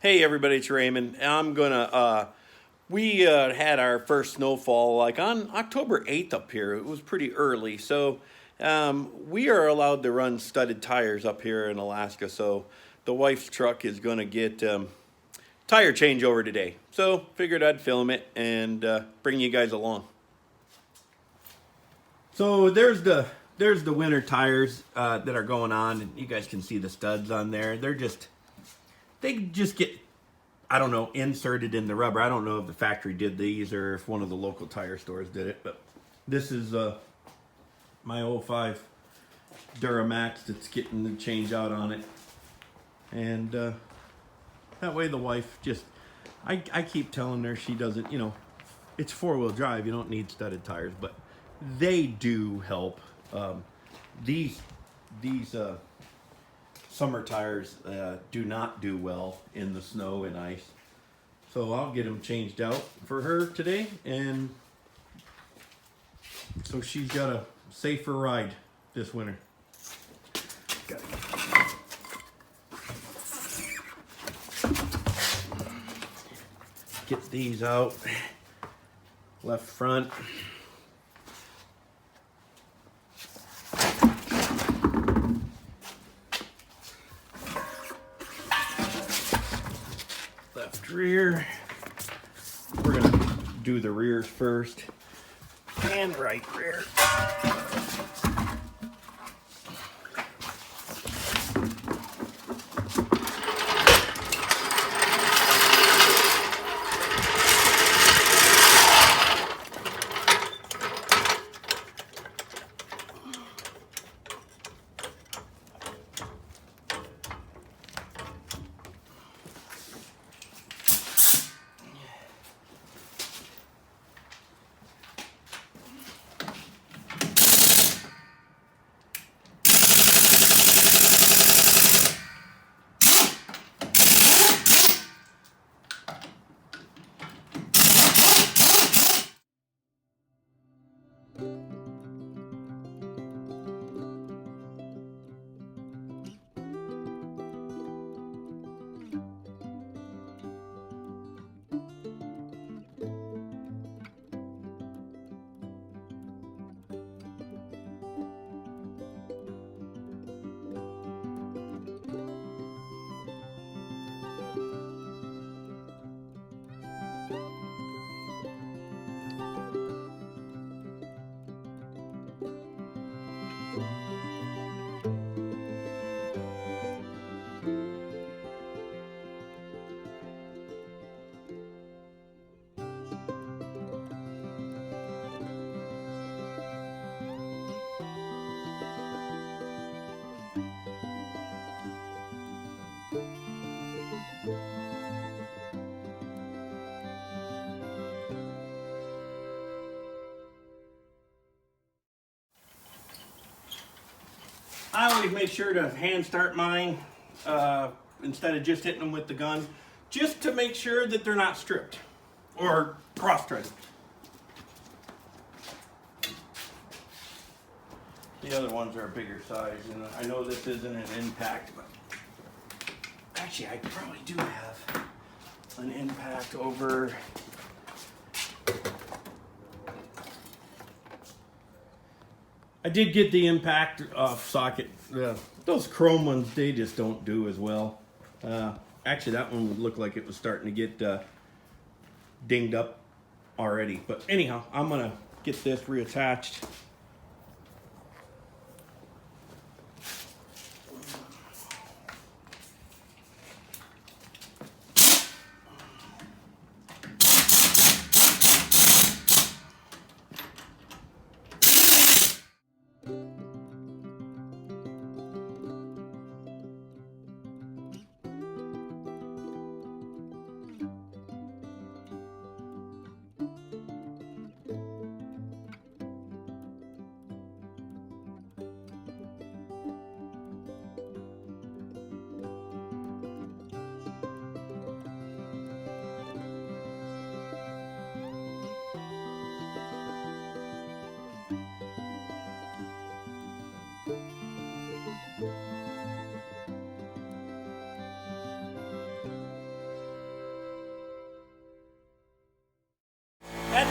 Hey everybody, it's Raymond. We had our first snowfall like on October 8th up here. It was pretty early, so we are allowed to run studded tires up here in Alaska. So the wife's truck is going to get tire changeover today. So figured I'd film it and bring you guys along. So there's the winter tires that are going on, and you guys can see the studs on there. They just get, I don't know, inserted in the rubber. I don't know if the factory did these or if one of the local tire stores did it, but this is my 05 Duramax that's getting the change out on it. And that way the wife just, I keep telling her she doesn't, it's four-wheel drive. You don't need studded tires, but they do help. These summer tires do not do well in the snow and ice. So I'll get them changed out for her today, and so she's got a safer ride this winter. Get these out. Left front. Left rear. We're gonna do the rears first, and right rear. I always make sure to hand start mine instead of just hitting them with the gun, just to make sure that they're not stripped or cross-threaded. The other ones are a bigger size, and I know this isn't an impact, but actually I probably do have an impact over. I did get the impact off socket. Those chrome ones, they just don't do as well. Actually, that one would look like it was starting to get dinged up already. But anyhow, I'm gonna get this reattached.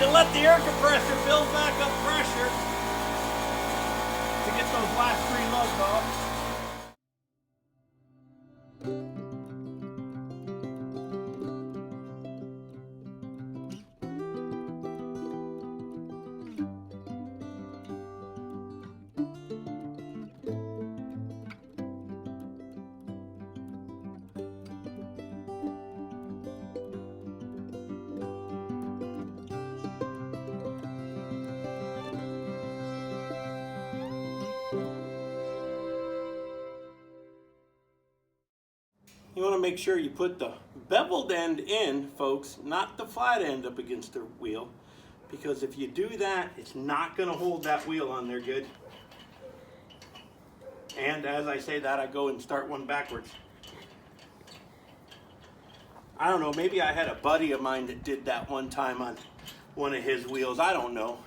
to let the air compressor build back up pressure to get those last 3 lugs off. You want to make sure you put the beveled end in, folks, not the flat end up against the wheel, because if you do that, it's not going to hold that wheel on there good. And as I say that, I go and start one backwards. I don't know, maybe I had a buddy of mine that did that one time on one of his wheels. I don't know.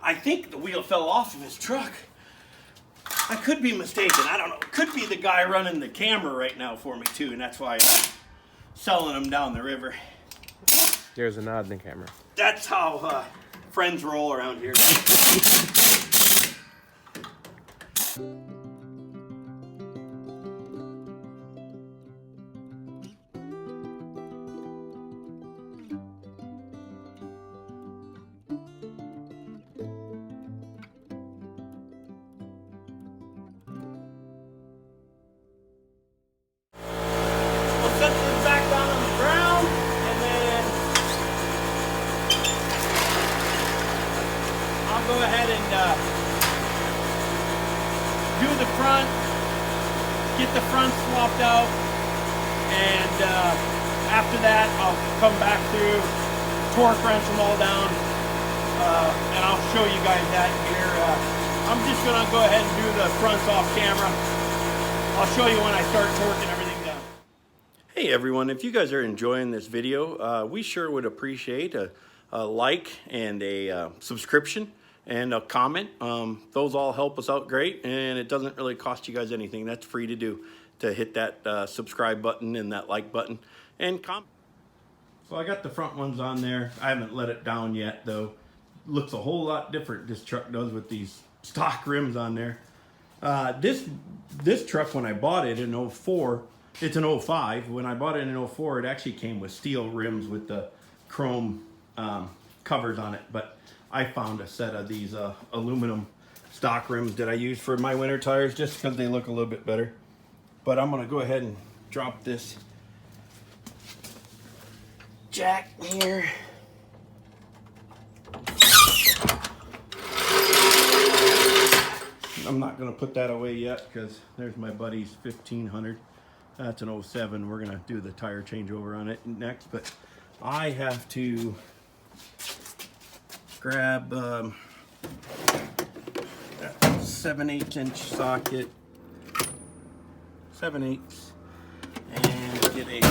I think the wheel fell off of his truck. I could be mistaken. I don't know. It could be the guy running the camera right now for me too, and that's why I'm selling them down the river. There's a nod in the camera. That's how friends roll around here. Set this back down on the ground, and then I'll go ahead and do the front, get the front swapped out, and after that I'll come back through, torque wrench them all down, and I'll show you guys that here. I'm just going to go ahead and do the fronts off camera. I'll show you when I start torquing everything down. Hey everyone, if you guys are enjoying this video, we sure would appreciate a like and a subscription and a comment. Those all help us out great, and it doesn't really cost you guys anything. That's free to do, to hit that subscribe button and that like button and comment. So I got the front ones on there. I haven't let it down yet though. Looks a whole lot different, this truck does, with these stock rims on there. This truck, when I bought it in 04, it's an 05. When I bought it in 04, it actually came with steel rims with the chrome covers on it. But I found a set of these aluminum stock rims that I use for my winter tires just because they look a little bit better. But I'm going to go ahead and drop this jack here. I'm not going to put that away yet because there's my buddy's 1500. That's an 07. We're going to do the tire changeover on it next, but I have to grab a 7/8 inch socket, 7/8, and get a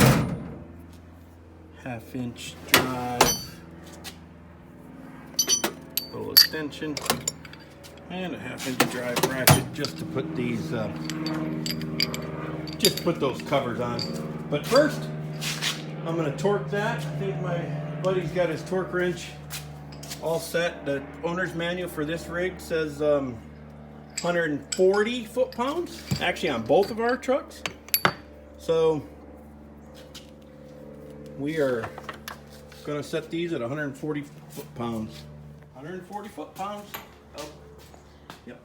1/2 inch drive, little extension, and a 1/2 inch drive bracket just to put these just put those covers on. But first I'm going to torque that. I think my buddy's got his torque wrench all set. The owner's manual for this rig says 140 foot-pounds, actually on both of our trucks. So we are going to set these at 140 foot-pounds. 140 foot-pounds. Oh, yep.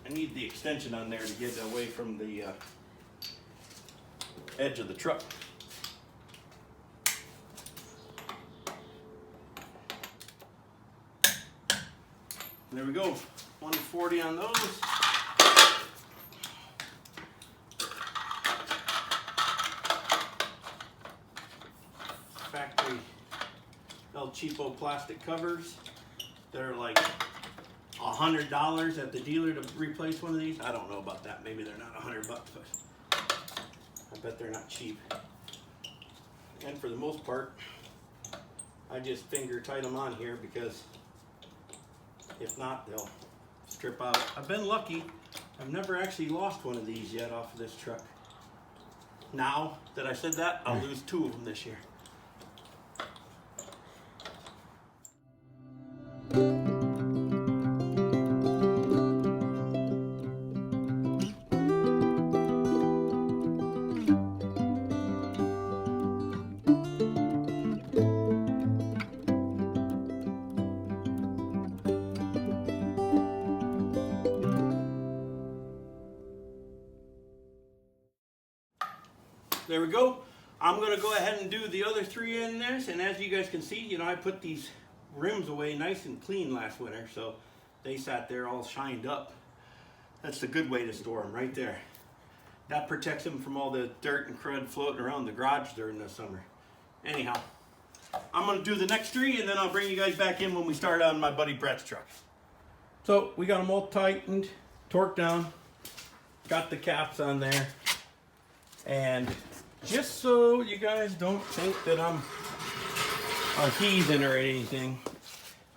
I need the extension on there to get away from the edge of the truck. There we go, 140 on those. Factory El Cheapo plastic covers. They're like $100 at the dealer to replace one of these. I don't know about that. Maybe they're not $100 bucks, but I bet they're not cheap. And for the most part, I just finger tight them on here because if not, they'll strip out. I've been lucky. I've never actually lost one of these yet off of this truck. Now that I said that, I'll lose 2 of them this year. There we go. I'm going to go ahead and do the other 3 in there. And as you guys can see, you know, I put these rims away nice and clean last winter. So they sat there all shined up. That's the good way to store them right there. That protects them from all the dirt and crud floating around the garage during the summer. Anyhow, I'm going to do the next 3 and then I'll bring you guys back in when we start on my buddy Brett's truck. So we got them all tightened, torqued down, got the caps on there. And just so you guys don't think that I'm a heathen or anything,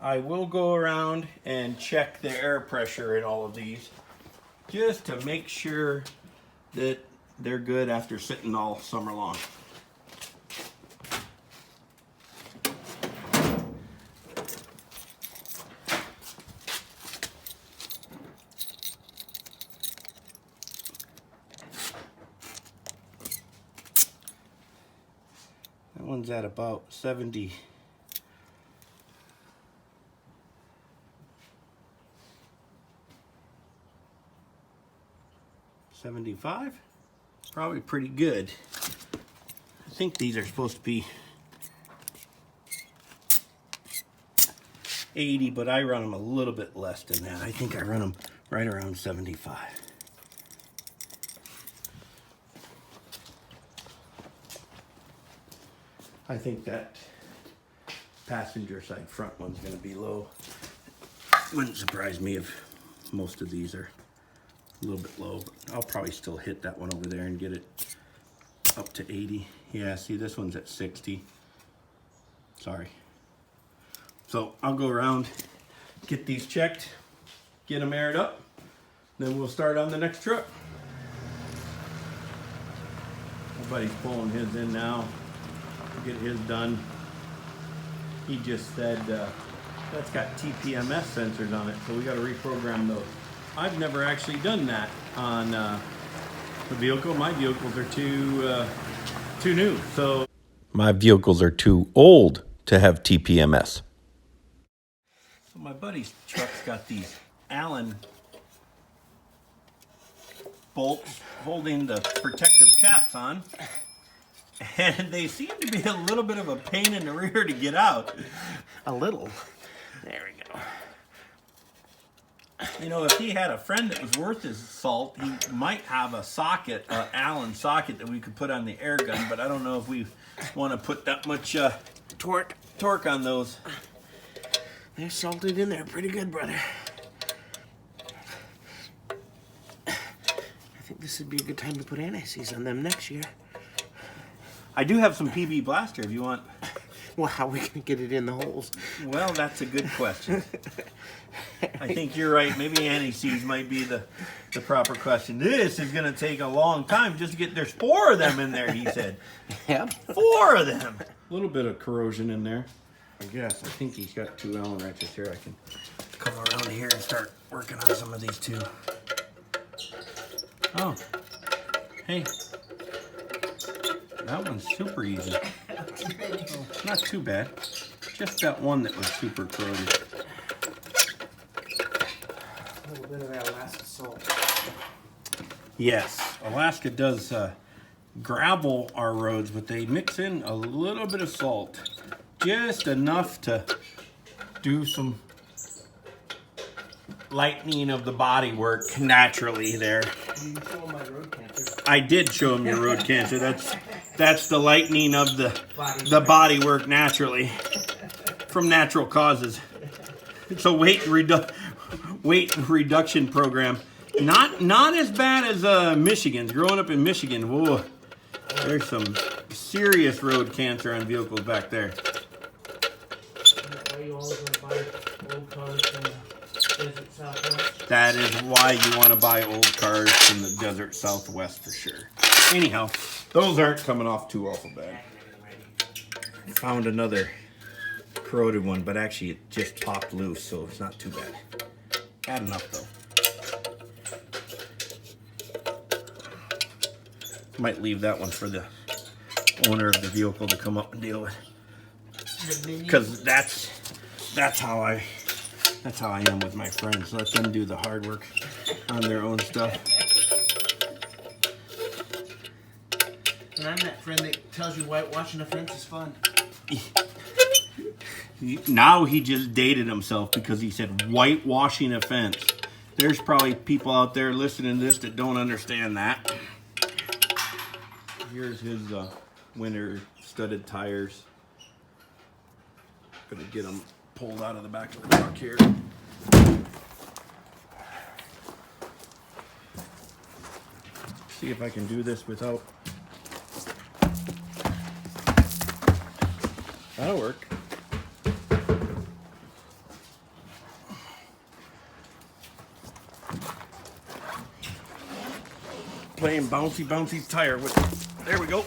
I will go around and check the air pressure in all of these just to make sure that they're good after sitting all summer long. That one's at about 70. 75? Probably pretty good. I think these are supposed to be 80, but I run them a little bit less than that. I think I run them right around 75. I think that passenger side front one's going to be low. Wouldn't surprise me if most of these are a little bit low, but I'll probably still hit that one over there and get it up to 80. Yeah, see, this one's at 60. Sorry. So I'll go around, get these checked, get them aired up, then we'll start on the next truck. My buddy's pulling his in now. Get his done. He just said that's got TPMS sensors on it, so we got to reprogram those. I've never actually done that on the vehicle. My vehicles are too new, so my vehicles are too old to have TPMS. So my buddy's truck's got these Allen bolts holding the protective caps on. And they seem to be a little bit of a pain in the rear to get out. A little. There we go. You know, if he had a friend that was worth his salt, he might have a socket, an Allen socket that we could put on the air gun, but I don't know if we want to put that much torque on those. They're salted in there pretty good, brother. I think this would be a good time to put anti-seize on them next year. I do have some PB Blaster if you want. Well, how are we going to get it in the holes? Well, that's a good question. I think you're right. Maybe anti-seize might be the proper question. This is going to take a long time just to get, there's 4 of them in there, he said. Yep. 4 of them. A little bit of corrosion in there, I guess. I think he's got 2 Allen wrenches here. I can come around here and start working on some of these too. Oh, hey. That one's super easy. Oh, not too bad. Just that one that was super corroded. A little bit of that Alaska salt. Yes, Alaska does gravel our roads, but they mix in a little bit of salt. Just enough to do some lightening of the body work naturally there. You show my road cancer. I did show him your road cancer. That's the lightening of the body work naturally from natural causes. It's a weight reduction program. Not as bad as Michigan's. Growing up in Michigan, whoa, there's some serious road cancer on vehicles back there. Are you always going to buy old cars from the desert Southwest? That is why you want to buy old cars from the desert Southwest for sure. Anyhow, those aren't coming off too awful bad. Found another corroded one, but actually it just popped loose, so it's not too bad. Bad enough though. Might leave that one for the owner of the vehicle to come up and deal with, because that's how I am with my friends. Let them do the hard work on their own stuff. And I'm that friend that tells you whitewashing a fence is fun. Now he just dated himself because he said whitewashing a fence. There's probably people out there listening to this that don't understand that. Here's his winter studded tires. Gonna get them pulled out of the back of the truck here. See if I can do this without. That'll work. Playing bouncy tire with. There we go.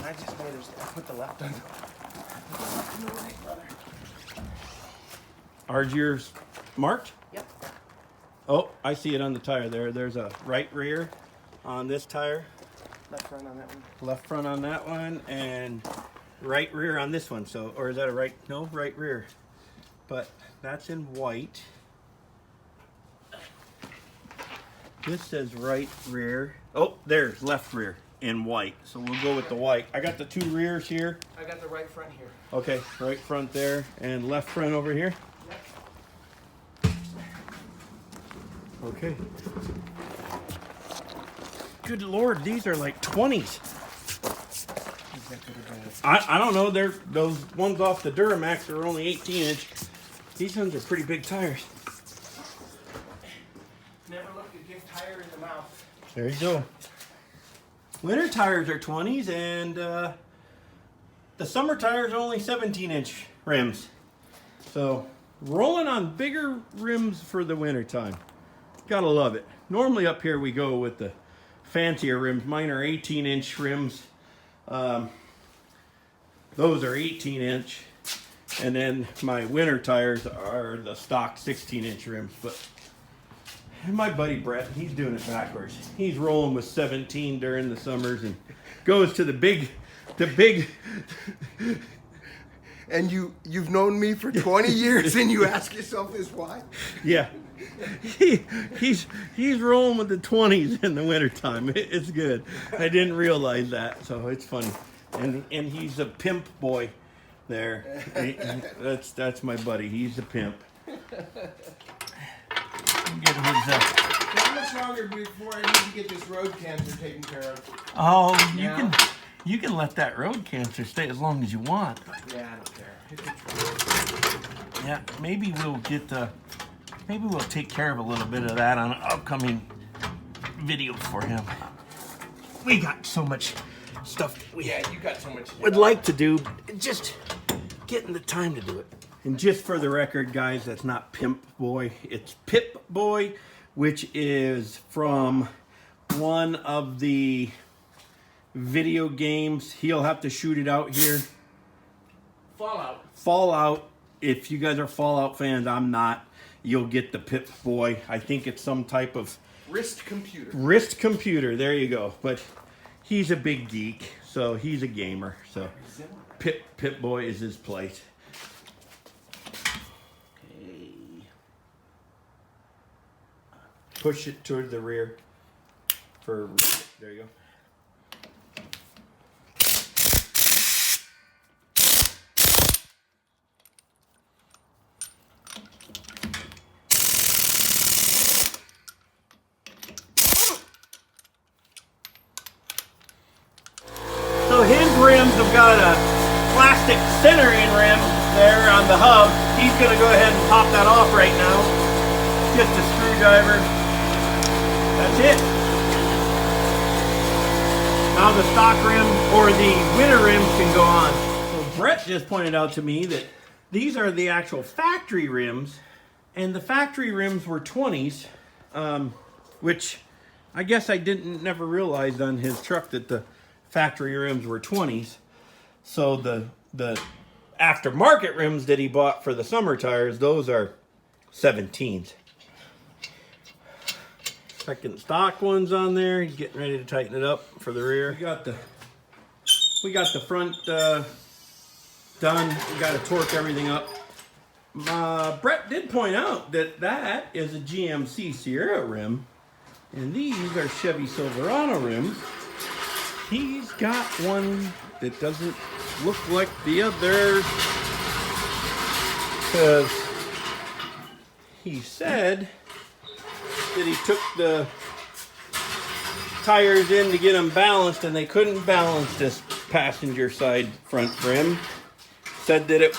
I just noticed I put the left on. The right, brother. Are yours marked? Yep. Oh, I see it on the tire there. There's a right rear on this tire. Left front on that one. Left front on that one, and right rear on this one. So, or is that a right? No, right rear. But that's in white. This says right rear. Oh, there's left rear in white. So we'll go with the white. I got the two rears here. I got the right front here. Okay, right front there and left front over here. Yep. Okay. Good Lord, these are like 20s. I don't know. They're those ones off the Duramax are only 18-inch. These ones are pretty big tires. Never looked a gift tire in the mouth. There you go. Winter tires are 20s, and the summer tires are only 17-inch rims. So rolling on bigger rims for the winter time. Gotta love it. Normally up here we go with the fancier rims. Mine are 18-inch rims. Those are 18-inch. And then my winter tires are the stock 16-inch rims. But my buddy Brett, he's doing it backwards. He's rolling with 17 during the summers and goes to the big. And you've known me for 20 years and you ask yourself this why? Yeah. He's rolling with the 20s in the wintertime. It's good. I didn't realize that, so it's funny. And he's a pimp boy there. That's my buddy. He's a pimp. Get his, How much longer before I need to get this road cancer taken care of? oh, Yeah. you can let that road cancer stay as long as you want. Yeah, I don't care. Yeah, maybe we'll take care of a little bit of that on an upcoming video for him. We got so much stuff we Yeah, you got so much. would like to do, just getting the time to do it. And just for the record, guys, that's not Pimp Boy, it's Pip Boy, which is from one of the video games. He'll have to shoot it out here. Fallout. If you guys are Fallout fans, I'm not. You'll get the Pip Boy. I think it's some type of Wrist computer. wrist computer. There you go. But he's a big geek, so he's a gamer. So Pip Boy is his place. Okay. Push it toward the rear. There you go. So his rims have got a plastic centering rim there on the hub. He's going to go ahead and pop that off right now. Just a screwdriver. That's it. Now the stock rim or the winter rims can go on. So Brett just pointed out to me that These are the actual factory rims, and the factory rims were 20s, which I guess I never realized on his truck that the factory rims were 20s. So the aftermarket rims that he bought for the summer tires, those are 17s. Second stock ones on there. He's getting ready to tighten it up for the rear. We got the front done. We got to torque everything up. Brett did point out that is a GMC Sierra rim, and these are Chevy Silverado rims. He's got one that doesn't look like the others, because he said that he took the tires in to get them balanced, and they couldn't balance this passenger side front rim. Said that it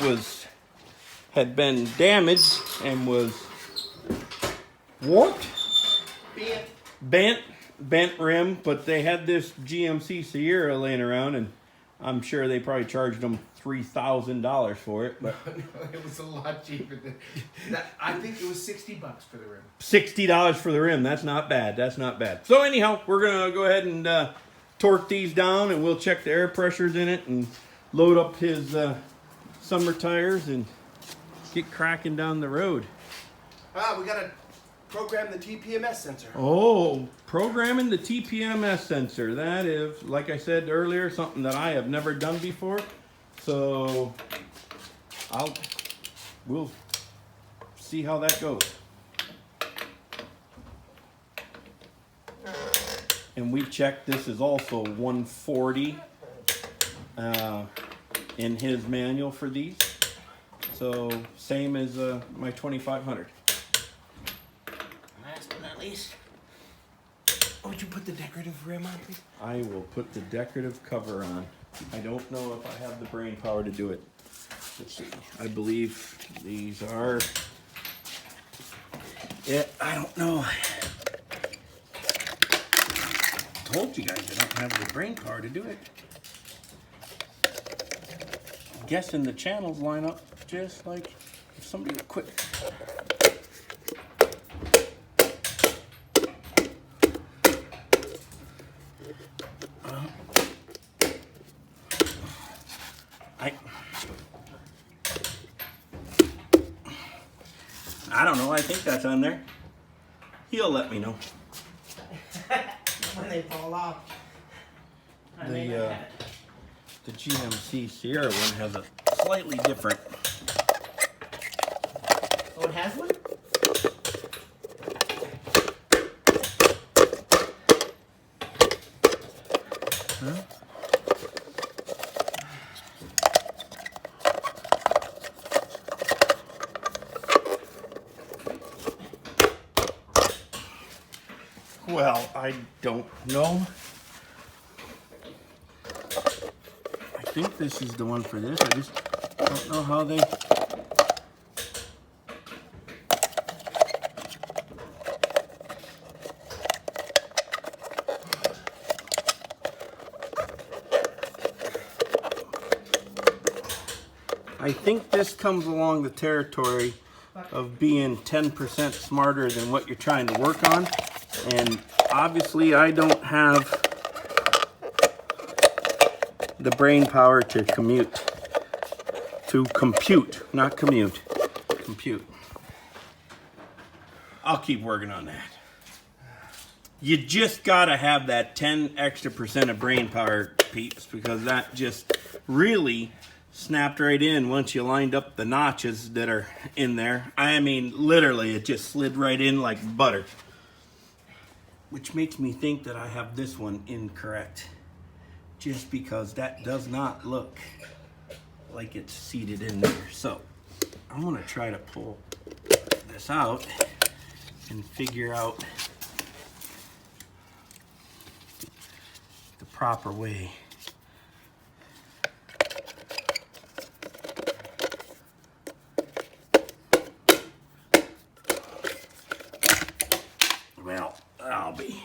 had been damaged and was warped, bent rim, but they had this GMC Sierra laying around, and I'm sure they probably charged them $3,000 for it. But No, it was a lot cheaper than that. I think it was $60 for the rim. $60 for the rim. That's not bad. That's not bad. So anyhow, we're gonna go ahead and torque these down, and we'll check the air pressures in it and load up his summer tires and get cracking down the road. We gotta program the TPMS sensor. Oh, programming the TPMS sensor. That is, like I said earlier, something that I have never done before. So we'll see how that goes. And we checked, this is also 140 in his manual for these. So same as my 2500. Last but not least, would you put the decorative rim on, please? I will put the decorative cover on. I don't know if I have the brain power to do it. Let's see. I believe these are it. I don't know. Told you guys I don't have the brain power to do it. I'm guessing the channels line up just like if somebody would quit. I don't know. I think that's on there. He'll let me know. When they fall off. The GMC Sierra one has a slightly different. Oh, it has one? Huh? Well, I don't know. I think this is the one for this. I just don't know how they... I think this comes along the territory of being 10% smarter than what you're trying to work on. And obviously I don't have the brain power to compute, not commute, compute. I'll keep working on that. You just gotta have that 10% extra of brain power, peeps, because that just really snapped right in once you lined up the notches that are in there. I mean, literally, it just slid right in like butter. Which makes me think that I have this one incorrect. Just because that does not look like it's seated in there. So, I'm gonna try to pull this out and figure out the proper way. Well, I'll be.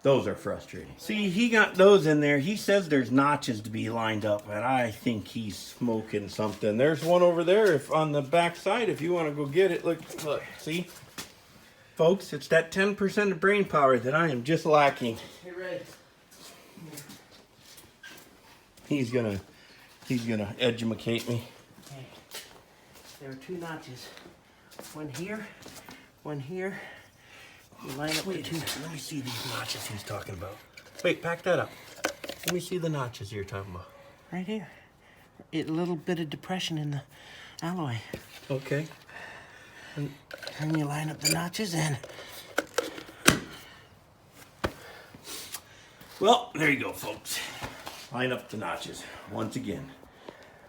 Those are frustrating. See, he got those in there. He says there's notches to be lined up, and I think he's smoking something. There's one over there if on the back side if you want to go get it. Look, see? Folks, it's that 10% of brain power that I am just lacking. Hey, Ray. He's gonna educate me. Hey, there are 2 notches. One here, one here. You line up the 2. Let me see these notches he's talking about. Wait, pack that up. Let me see the notches you're talking about. Right here. A little bit of depression in the alloy. Okay. And you line up the notches and... Well, there you go, folks. Line up the notches. Once again,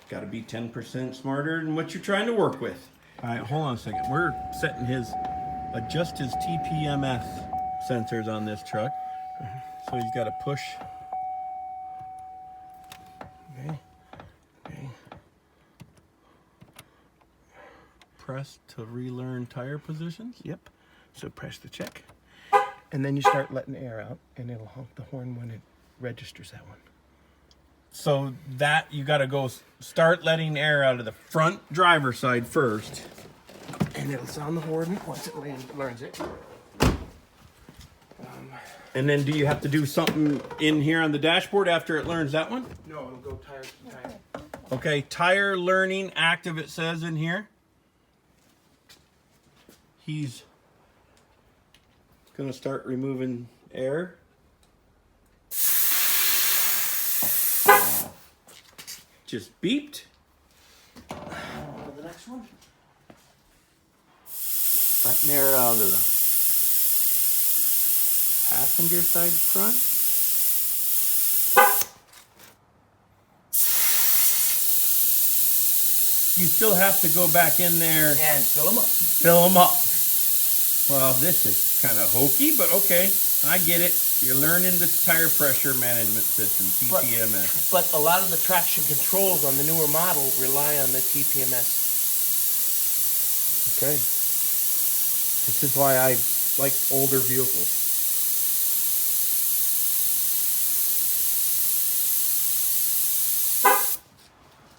got to be 10% smarter than what you're trying to work with. All right, hold on a second. We're setting adjust his TPMS sensors on this truck. So he's got to push. Okay. Okay. Press to relearn tire positions. Yep. So press the check. And then you start letting air out, and it'll honk the horn when it registers that one. So that you got to go start letting air out of the front driver's side first. And it'll sound the horn once it learns it. And then do you have to do something in here on the dashboard after it learns that one? No, it'll go tire to tire. Okay, tire learning active it says in here. He's gonna start removing air. Just beeped. Go to the next one. Letting air out of the passenger side front. You still have to go back in there And fill them up. fill them up. Well, this is kind of hokey, but okay. I get it. You're learning the tire pressure management system, TPMS. But a lot of the traction controls on the newer model rely on the TPMS. Okay. This is why I like older vehicles.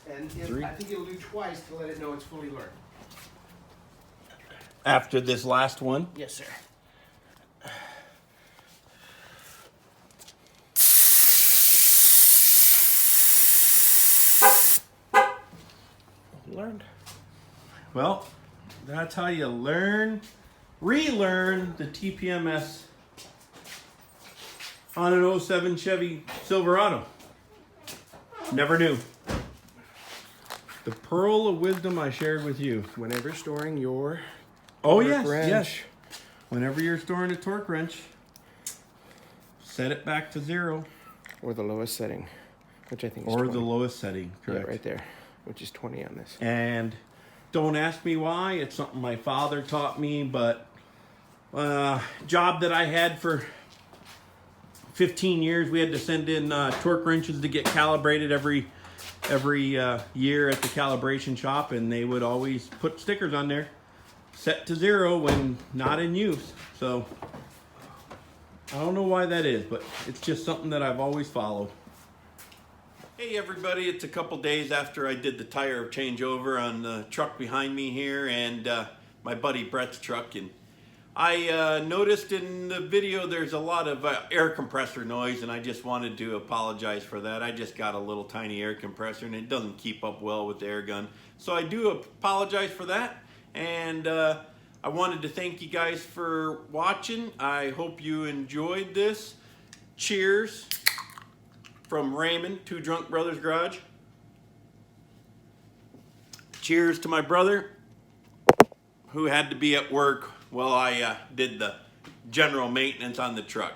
And I think it'll do twice to let it know it's fully learned. After this last one, Yes, sir. Learned. well, that's how you relearn the TPMS on an 07 Chevy Silverado. Never knew. The pearl of wisdom I shared with you. Whenever storing your Oh torque yes, wrench. yes. Whenever you're storing a torque wrench, set it back to 0. Or the lowest setting, which I think is Or 20. the lowest setting, correct. Yeah, right there, which is 20 on this. And don't ask me why. It's something my father taught me, but job that I had for 15 years, we had to send in torque wrenches to get calibrated every year at the calibration shop, and they would always put stickers on there, set to 0 when not in use. So I don't know why that is, but it's just something that I've always followed. Hey everybody, it's a couple days after I did the tire changeover on the truck behind me here, and my buddy Brett's truck, and I noticed in the video there's a lot of air compressor noise, and I just wanted to apologize for that. I just got a little tiny air compressor and it doesn't keep up well with the air gun. So I do apologize for that, and I wanted to thank you guys for watching. I hope you enjoyed this. Cheers from Raymond, Two Drunk Brothers Garage. Cheers to my brother, who had to be at work while I did the general maintenance on the truck.